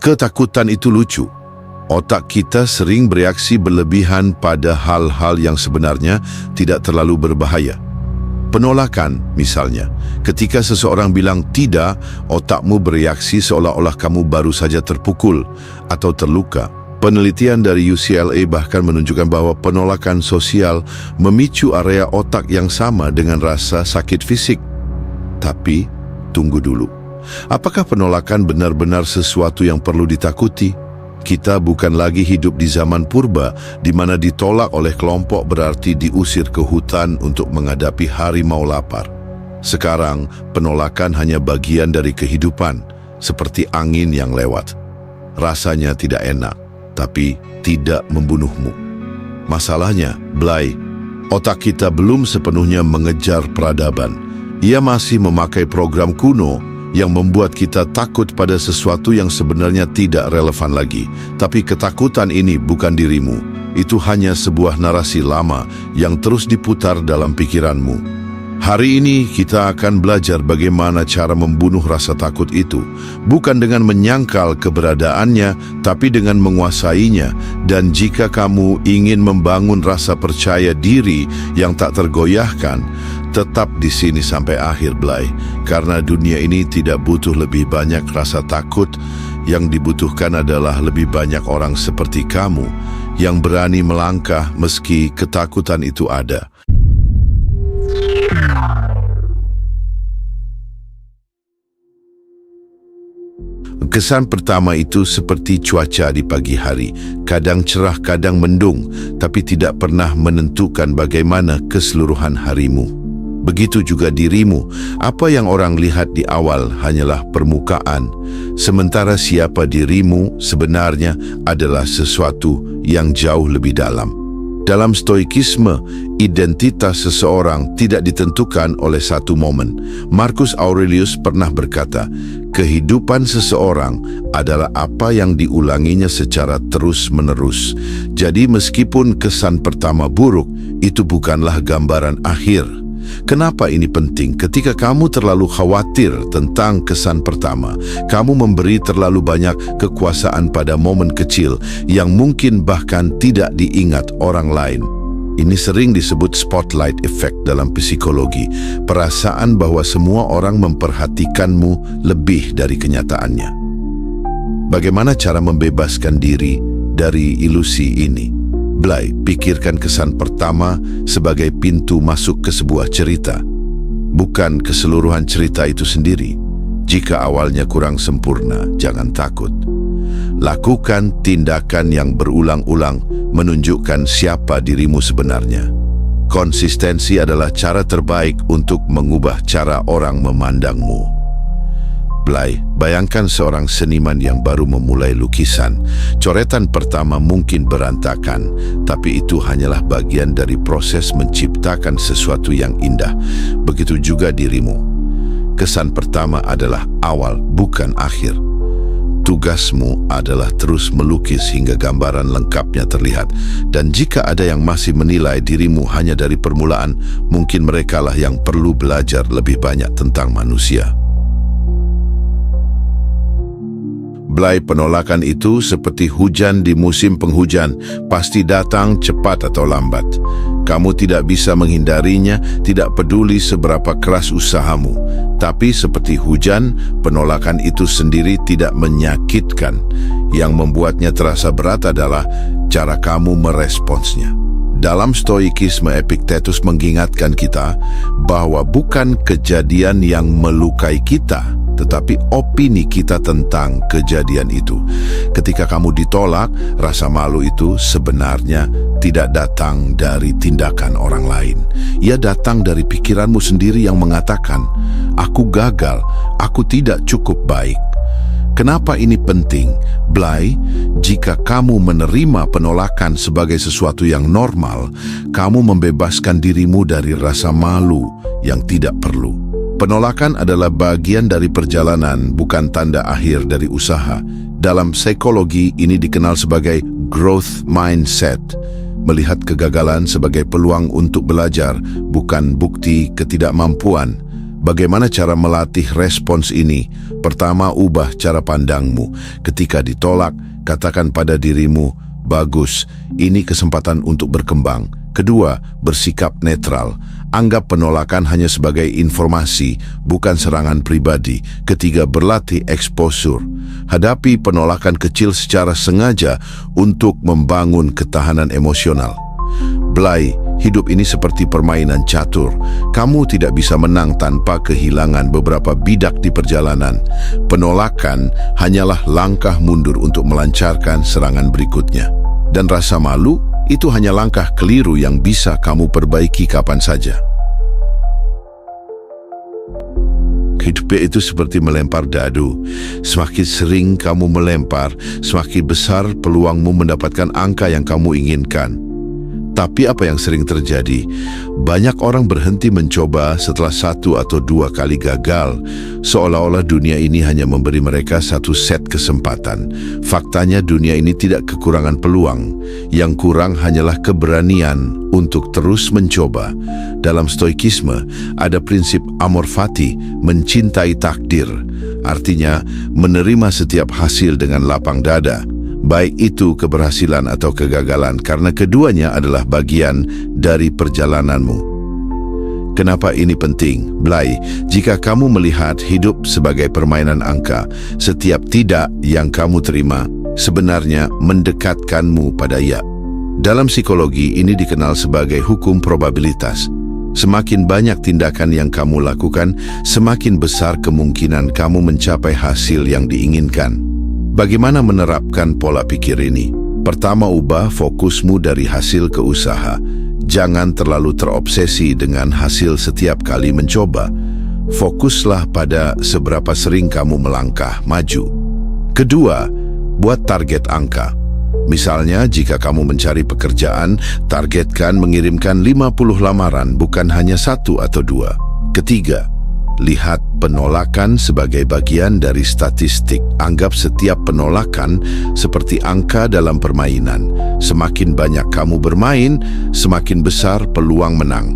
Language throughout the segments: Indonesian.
Ketakutan itu lucu. Otak kita sering bereaksi berlebihan pada hal-hal yang sebenarnya tidak terlalu berbahaya. Penolakan, misalnya. Ketika seseorang bilang tidak, otakmu bereaksi seolah-olah kamu baru saja terpukul atau terluka. Penelitian dari UCLA bahkan menunjukkan bahwa penolakan sosial memicu area otak yang sama dengan rasa sakit fisik. Tapi, tunggu dulu. Apakah penolakan benar-benar sesuatu yang perlu ditakuti? Kita bukan lagi hidup di zaman purba, di mana ditolak oleh kelompok berarti diusir ke hutan untuk menghadapi harimau lapar. Sekarang, penolakan hanya bagian dari kehidupan, seperti angin yang lewat. Rasanya tidak enak, tapi tidak membunuhmu. Masalahnya, Blay, otak kita belum sepenuhnya mengejar peradaban. Ia masih memakai program kuno yang membuat kita takut pada sesuatu yang sebenarnya tidak relevan lagi. Tapi ketakutan ini bukan dirimu. Itu hanya sebuah narasi lama yang terus diputar dalam pikiranmu. Hari ini kita akan belajar bagaimana cara membunuh rasa takut itu. Bukan dengan menyangkal keberadaannya, tapi dengan menguasainya. Dan jika kamu ingin membangun rasa percaya diri yang tak tergoyahkan, tetap di sini sampai akhir, Blay. Karena dunia ini tidak butuh lebih banyak rasa takut. Yang dibutuhkan adalah lebih banyak orang seperti kamu yang berani melangkah meski ketakutan itu ada. Kesan pertama itu seperti cuaca di pagi hari, kadang cerah, kadang mendung, tapi tidak pernah menentukan bagaimana keseluruhan harimu. Begitu juga dirimu, apa yang orang lihat di awal hanyalah permukaan, sementara siapa dirimu sebenarnya adalah sesuatu yang jauh lebih dalam. Dalam stoikisme, identitas seseorang tidak ditentukan oleh satu momen. Marcus Aurelius pernah berkata, kehidupan seseorang adalah apa yang diulanginya secara terus-menerus. Jadi meskipun kesan pertama buruk, itu bukanlah gambaran akhir. Kenapa ini penting? Ketika kamu terlalu khawatir tentang kesan pertama, kamu memberi terlalu banyak kekuasaan pada momen kecil yang mungkin bahkan tidak diingat orang lain. Ini sering disebut spotlight effect dalam psikologi, perasaan bahwa semua orang memperhatikanmu lebih dari kenyataannya. Bagaimana cara membebaskan diri dari ilusi ini? Blay, pikirkan kesan pertama sebagai pintu masuk ke sebuah cerita, bukan keseluruhan cerita itu sendiri. Jika awalnya kurang sempurna, jangan takut. Lakukan tindakan yang berulang-ulang menunjukkan siapa dirimu sebenarnya. Konsistensi adalah cara terbaik untuk mengubah cara orang memandangmu. Blay, bayangkan seorang seniman yang baru memulai lukisan. Coretan pertama mungkin berantakan, tapi itu hanyalah bagian dari proses menciptakan sesuatu yang indah. Begitu juga dirimu. Kesan pertama adalah awal, bukan akhir. Tugasmu adalah terus melukis hingga gambaran lengkapnya terlihat. Dan jika ada yang masih menilai dirimu hanya dari permulaan, mungkin merekalah yang perlu belajar lebih banyak tentang manusia. Blay, penolakan itu seperti hujan di musim penghujan, pasti datang cepat atau lambat. Kamu tidak bisa menghindarinya, tidak peduli seberapa keras usahamu. Tapi seperti hujan, penolakan itu sendiri tidak menyakitkan. Yang membuatnya terasa berat adalah cara kamu meresponsnya. Dalam stoikisme, Epictetus mengingatkan kita bahwa bukan kejadian yang melukai kita, tetapi opini kita tentang kejadian itu. Ketika kamu ditolak, rasa malu itu sebenarnya tidak datang dari tindakan orang lain. Ia datang dari pikiranmu sendiri yang mengatakan, aku gagal, aku tidak cukup baik. Kenapa ini penting? Blay, jika kamu menerima penolakan sebagai sesuatu yang normal, kamu membebaskan dirimu dari rasa malu yang tidak perlu. Penolakan adalah bagian dari perjalanan, bukan tanda akhir dari usaha. Dalam psikologi, ini dikenal sebagai growth mindset. Melihat kegagalan sebagai peluang untuk belajar, bukan bukti ketidakmampuan. Bagaimana cara melatih respons ini? Pertama, ubah cara pandangmu. Ketika ditolak, katakan pada dirimu, bagus, ini kesempatan untuk berkembang. Kedua, bersikap netral. Anggap penolakan hanya sebagai informasi, bukan serangan pribadi. Ketiga, berlatih exposure. Hadapi penolakan kecil secara sengaja untuk membangun ketahanan emosional. Blay, hidup ini seperti permainan catur. Kamu tidak bisa menang tanpa kehilangan beberapa bidak di perjalanan. Penolakan hanyalah langkah mundur untuk melancarkan serangan berikutnya. Dan rasa malu, itu hanya langkah keliru yang bisa kamu perbaiki kapan saja. Hidup itu seperti melempar dadu. Semakin sering kamu melempar, semakin besar peluangmu mendapatkan angka yang kamu inginkan. Tapi apa yang sering terjadi? Banyak orang berhenti mencoba setelah 1 atau 2 kali gagal, seolah-olah dunia ini hanya memberi mereka satu set kesempatan. Faktanya dunia ini tidak kekurangan peluang. Yang kurang hanyalah keberanian untuk terus mencoba. Dalam stoikisme, ada prinsip amor fati, mencintai takdir. Artinya, menerima setiap hasil dengan lapang dada. Baik itu keberhasilan atau kegagalan, karena keduanya adalah bagian dari perjalananmu. Kenapa ini penting? Blay, jika kamu melihat hidup sebagai permainan angka, setiap tidak yang kamu terima sebenarnya mendekatkanmu pada ya. Dalam psikologi, ini dikenal sebagai hukum probabilitas. Semakin banyak tindakan yang kamu lakukan, semakin besar kemungkinan kamu mencapai hasil yang diinginkan. Bagaimana menerapkan pola pikir ini? Pertama, ubah fokusmu dari hasil ke usaha. Jangan terlalu terobsesi dengan hasil setiap kali mencoba. Fokuslah pada seberapa sering kamu melangkah maju. Kedua, buat target angka. Misalnya, jika kamu mencari pekerjaan, targetkan mengirimkan 50 lamaran, bukan hanya 1 atau 2. Ketiga, lihat penolakan sebagai bagian dari statistik. Anggap setiap penolakan seperti angka dalam permainan. Semakin banyak kamu bermain, semakin besar peluang menang.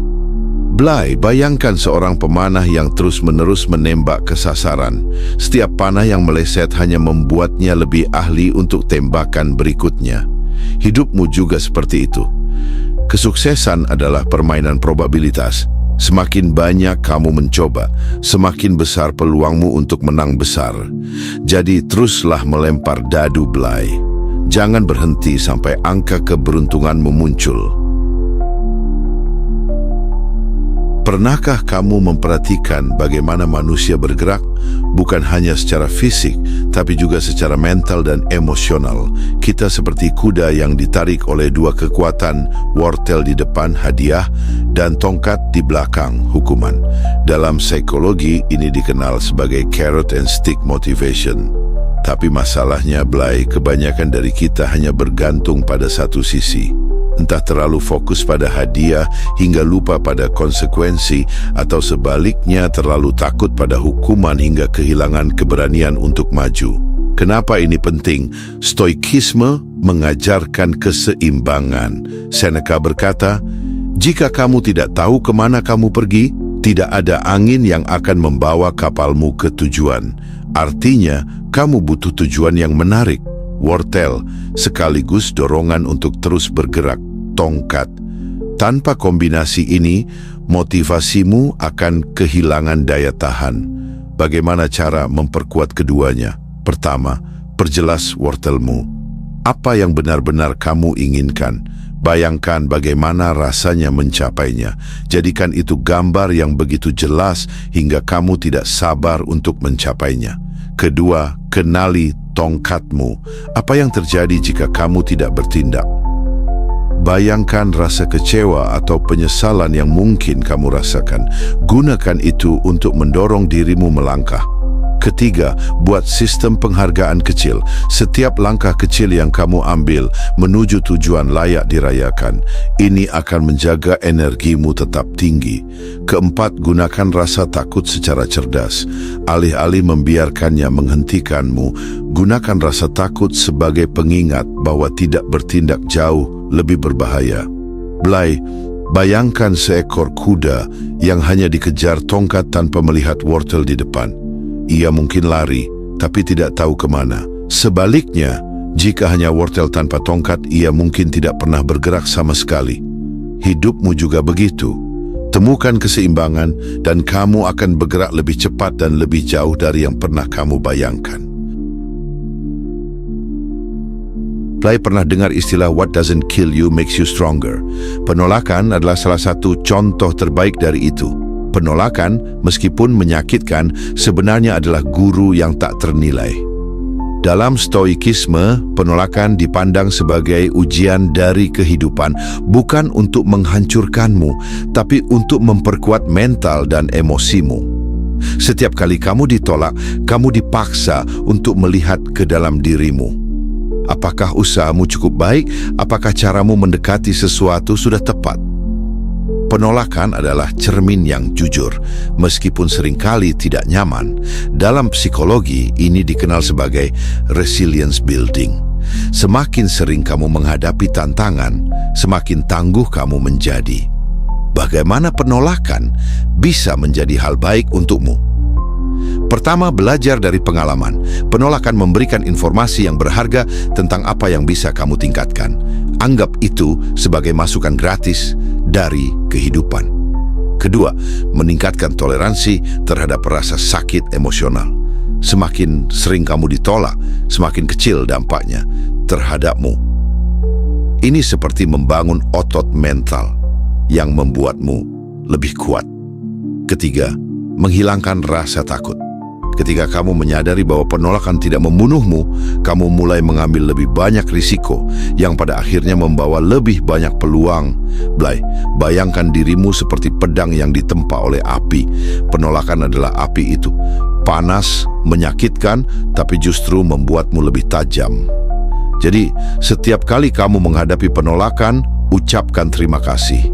Blay, bayangkan seorang pemanah yang terus-menerus menembak ke sasaran. Setiap panah yang meleset hanya membuatnya lebih ahli untuk tembakan berikutnya. Hidupmu juga seperti itu. Kesuksesan adalah permainan probabilitas. Semakin banyak kamu mencoba, semakin besar peluangmu untuk menang besar. Jadi teruslah melempar dadu, Blay. Jangan berhenti sampai angka keberuntunganmu muncul. Pernahkah kamu memperhatikan bagaimana manusia bergerak? Bukan hanya secara fisik, tapi juga secara mental dan emosional. Kita seperti kuda yang ditarik oleh 2 kekuatan, wortel di depan hadiah, dan tongkat di belakang hukuman. Dalam psikologi, ini dikenal sebagai carrot and stick motivation. Tapi masalahnya, Blay, kebanyakan dari kita hanya bergantung pada satu sisi. Entah terlalu fokus pada hadiah hingga lupa pada konsekuensi, atau sebaliknya terlalu takut pada hukuman hingga kehilangan keberanian untuk maju. Kenapa ini penting? Stoikisme mengajarkan keseimbangan. Seneca berkata, jika kamu tidak tahu kemana kamu pergi, tidak ada angin yang akan membawa kapalmu ke tujuan. Artinya, kamu butuh tujuan yang menarik. Wortel, sekaligus dorongan untuk terus bergerak, tongkat. Tanpa kombinasi ini, motivasimu akan kehilangan daya tahan. Bagaimana cara memperkuat keduanya? Pertama, perjelas wortelmu. Apa yang benar-benar kamu inginkan? Bayangkan bagaimana rasanya mencapainya. Jadikan itu gambar yang begitu jelas hingga kamu tidak sabar untuk mencapainya. Kedua, kenali tongkatmu. Apa yang terjadi jika kamu tidak bertindak? Bayangkan rasa kecewa atau penyesalan yang mungkin kamu rasakan. Gunakan itu untuk mendorong dirimu melangkah. Ketiga, buat sistem penghargaan kecil. Setiap langkah kecil yang kamu ambil menuju tujuan layak dirayakan. Ini akan menjaga energimu tetap tinggi. Keempat, gunakan rasa takut secara cerdas. Alih-alih membiarkannya menghentikanmu, gunakan rasa takut sebagai pengingat bahwa tidak bertindak jauh lebih berbahaya. Blay, bayangkan seekor kuda yang hanya dikejar tongkat tanpa melihat wortel di depan. ia mungkin lari, tapi tidak tahu kemana. Sebaliknya, jika hanya wortel tanpa tongkat, ia mungkin tidak pernah bergerak sama sekali. Hidupmu juga begitu. Temukan keseimbangan dan kamu akan bergerak lebih cepat dan lebih jauh dari yang pernah kamu bayangkan. Play pernah dengar istilah "what doesn't kill you makes you stronger". Penolakan adalah salah satu contoh terbaik dari itu. Penolakan, meskipun menyakitkan, sebenarnya adalah guru yang tak ternilai. Dalam stoikisme, penolakan dipandang sebagai ujian dari kehidupan, bukan untuk menghancurkanmu, tapi untuk memperkuat mental dan emosimu. Setiap kali kamu ditolak, kamu dipaksa untuk melihat ke dalam dirimu. Apakah usahamu cukup baik? Apakah caramu mendekati sesuatu sudah tepat? Penolakan adalah cermin yang jujur, meskipun seringkali tidak nyaman. Dalam psikologi, ini dikenal sebagai resilience building. Semakin sering kamu menghadapi tantangan, semakin tangguh kamu menjadi. Bagaimana penolakan bisa menjadi hal baik untukmu? Pertama, belajar dari pengalaman. Penolakan memberikan informasi yang berharga tentang apa yang bisa kamu tingkatkan. Anggap itu sebagai masukan gratis dari kehidupan. Kedua, meningkatkan toleransi terhadap rasa sakit emosional. Semakin sering kamu ditolak, semakin kecil dampaknya terhadapmu. Ini seperti membangun otot mental yang membuatmu lebih kuat. Ketiga, menghilangkan rasa takut. Ketika kamu menyadari bahwa penolakan tidak membunuhmu, kamu mulai mengambil lebih banyak risiko yang pada akhirnya membawa lebih banyak peluang. Bayangkan dirimu seperti pedang yang ditempa oleh api. Penolakan adalah api itu. Panas, menyakitkan, tapi justru membuatmu lebih tajam. Jadi, setiap kali kamu menghadapi penolakan, ucapkan terima kasih.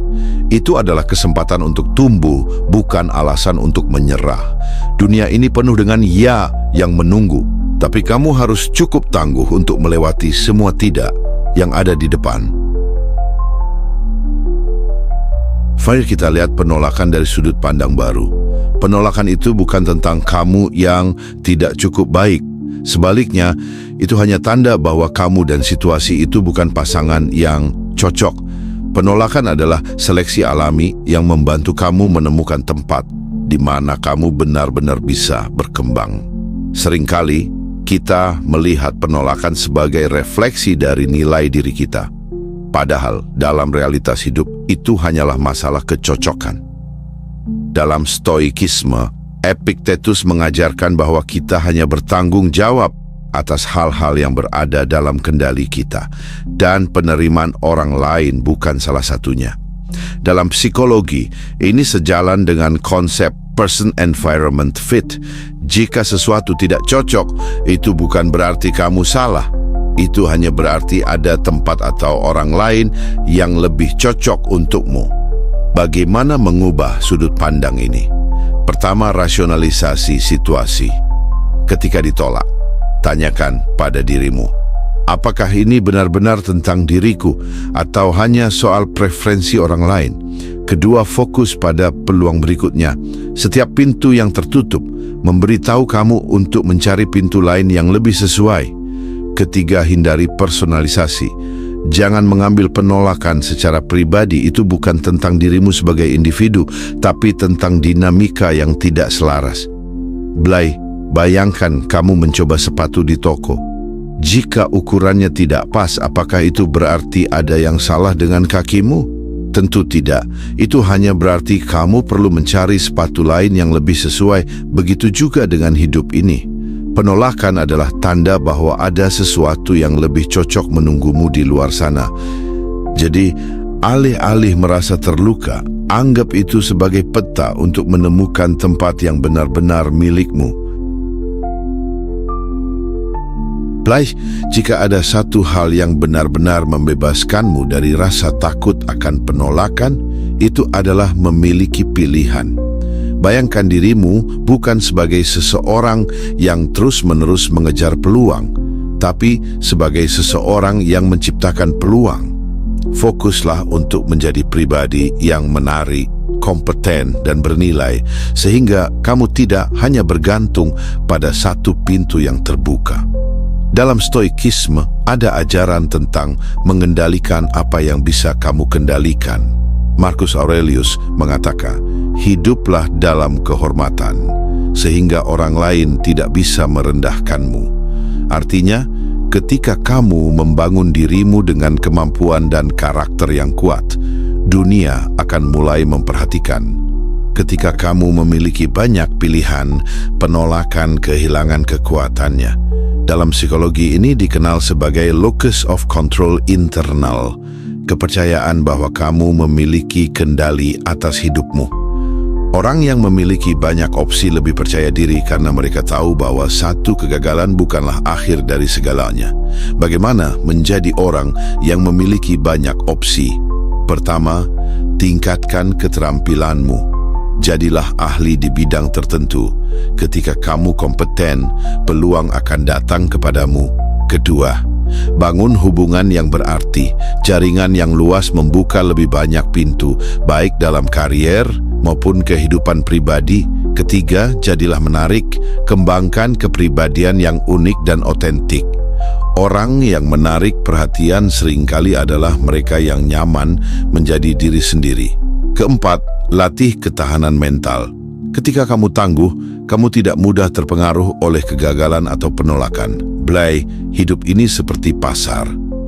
Itu adalah kesempatan untuk tumbuh, bukan alasan untuk menyerah. Dunia ini penuh dengan ya yang menunggu, tapi kamu harus cukup tangguh untuk melewati semua tidak yang ada di depan. Mari kita lihat penolakan dari sudut pandang baru. Penolakan itu bukan tentang kamu yang tidak cukup baik. Sebaliknya, itu hanya tanda bahwa kamu dan situasi itu bukan pasangan yang cocok. Penolakan adalah seleksi alami yang membantu kamu menemukan tempat di mana kamu benar-benar bisa berkembang. Seringkali kita melihat penolakan sebagai refleksi dari nilai diri kita. Padahal dalam realitas hidup itu hanyalah masalah kecocokan. Dalam stoikisme, Epictetus mengajarkan bahwa kita hanya bertanggung jawab atas hal-hal yang berada dalam kendali kita, dan penerimaan orang lain bukan salah satunya. Dalam psikologi, ini sejalan dengan konsep person-environment fit. Jika sesuatu tidak cocok, itu bukan berarti kamu salah. Itu hanya berarti ada tempat atau orang lain yang lebih cocok untukmu. Bagaimana mengubah sudut pandang ini? Pertama, rasionalisasi situasi. Ketika ditolak, tanyakan pada dirimu, apakah ini benar-benar tentang diriku atau hanya soal preferensi orang lain? Kedua, fokus pada peluang berikutnya. Setiap pintu yang tertutup memberitahu kamu untuk mencari pintu lain yang lebih sesuai. Ketiga, hindari personalisasi. Jangan mengambil penolakan secara pribadi. Itu bukan tentang dirimu sebagai individu, tapi tentang dinamika yang tidak selaras. Bayangkan kamu mencoba sepatu di toko. Jika ukurannya tidak pas, apakah itu berarti ada yang salah dengan kakimu? Tentu tidak. Itu hanya berarti kamu perlu mencari sepatu lain yang lebih sesuai. Begitu juga dengan hidup ini. Penolakan adalah tanda bahwa ada sesuatu yang lebih cocok menunggumu di luar sana. Jadi, alih-alih merasa terluka, anggap itu sebagai peta untuk menemukan tempat yang benar-benar milikmu. Jika ada satu hal yang benar-benar membebaskanmu dari rasa takut akan penolakan, itu adalah memiliki pilihan. Bayangkan dirimu bukan sebagai seseorang yang terus-menerus mengejar peluang, tapi sebagai seseorang yang menciptakan peluang. Fokuslah untuk menjadi pribadi yang menarik, kompeten, dan bernilai, sehingga kamu tidak hanya bergantung pada satu pintu yang terbuka. Dalam stoikisme, ada ajaran tentang mengendalikan apa yang bisa kamu kendalikan. Marcus Aurelius mengatakan, hiduplah dalam kehormatan, sehingga orang lain tidak bisa merendahkanmu. Artinya, ketika kamu membangun dirimu dengan kemampuan dan karakter yang kuat, dunia akan mulai memperhatikan. Ketika kamu memiliki banyak pilihan, penolakan kehilangan kekuatannya. Dalam psikologi ini dikenal sebagai locus of control internal, kepercayaan bahwa kamu memiliki kendali atas hidupmu. Orang yang memiliki banyak opsi lebih percaya diri karena mereka tahu bahwa satu kegagalan bukanlah akhir dari segalanya. Bagaimana menjadi orang yang memiliki banyak opsi? Pertama, tingkatkan keterampilanmu. Jadilah ahli di bidang tertentu. Ketika kamu kompeten, peluang akan datang kepadamu. Kedua, bangun hubungan yang berarti. Jaringan yang luas membuka lebih banyak pintu, baik dalam karier maupun kehidupan pribadi. Ketiga, jadilah menarik. Kembangkan kepribadian yang unik dan otentik. Orang yang menarik perhatian seringkali adalah mereka yang nyaman menjadi diri sendiri. Keempat, latih ketahanan mental. Ketika kamu tangguh, kamu tidak mudah terpengaruh oleh kegagalan atau penolakan. Blay, hidup ini seperti pasar.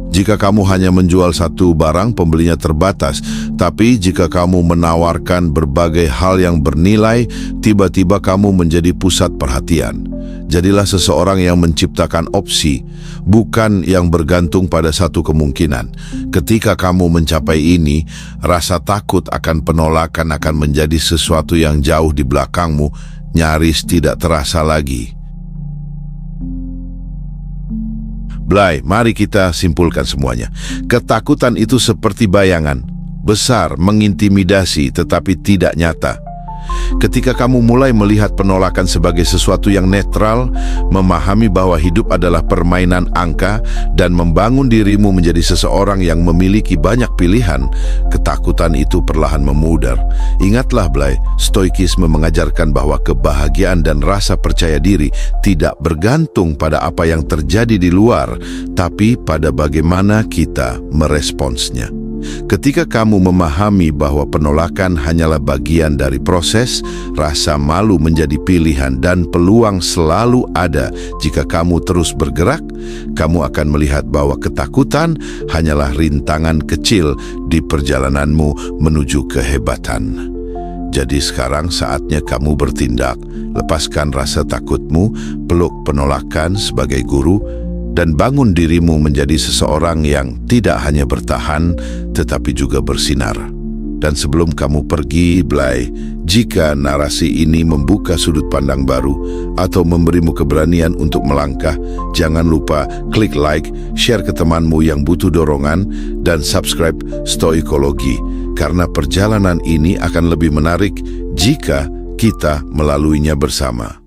Jika kamu hanya menjual satu barang, pembelinya terbatas. Tapi jika kamu menawarkan berbagai hal yang bernilai, tiba-tiba kamu menjadi pusat perhatian. Jadilah seseorang yang menciptakan opsi, bukan yang bergantung pada satu kemungkinan. Ketika kamu mencapai ini, rasa takut akan penolakan akan menjadi sesuatu yang jauh di belakangmu, nyaris tidak terasa lagi. Blay, mari kita simpulkan semuanya. Ketakutan itu seperti bayangan, besar, mengintimidasi, tetapi tidak nyata. Ketika kamu mulai melihat penolakan sebagai sesuatu yang netral, memahami bahwa hidup adalah permainan angka, dan membangun dirimu menjadi seseorang yang memiliki banyak pilihan, ketakutan itu perlahan memudar. Ingatlah, Blay, stoikisme mengajarkan bahwa kebahagiaan dan rasa percaya diri tidak bergantung pada apa yang terjadi di luar, tapi pada bagaimana kita meresponsnya. Ketika kamu memahami bahwa penolakan hanyalah bagian dari proses, rasa malu menjadi pilihan dan peluang selalu ada jika kamu terus bergerak, kamu akan melihat bahwa ketakutan hanyalah rintangan kecil di perjalananmu menuju kehebatan. Jadi sekarang saatnya kamu bertindak. Lepaskan rasa takutmu, peluk penolakan sebagai guru, dan bangun dirimu menjadi seseorang yang tidak hanya bertahan, tetapi juga bersinar. Dan sebelum kamu pergi, Blay, jika narasi ini membuka sudut pandang baru atau memberimu keberanian untuk melangkah, jangan lupa klik like, share ke temanmu yang butuh dorongan, dan subscribe Stoikologi, karena perjalanan ini akan lebih menarik jika kita melaluinya bersama.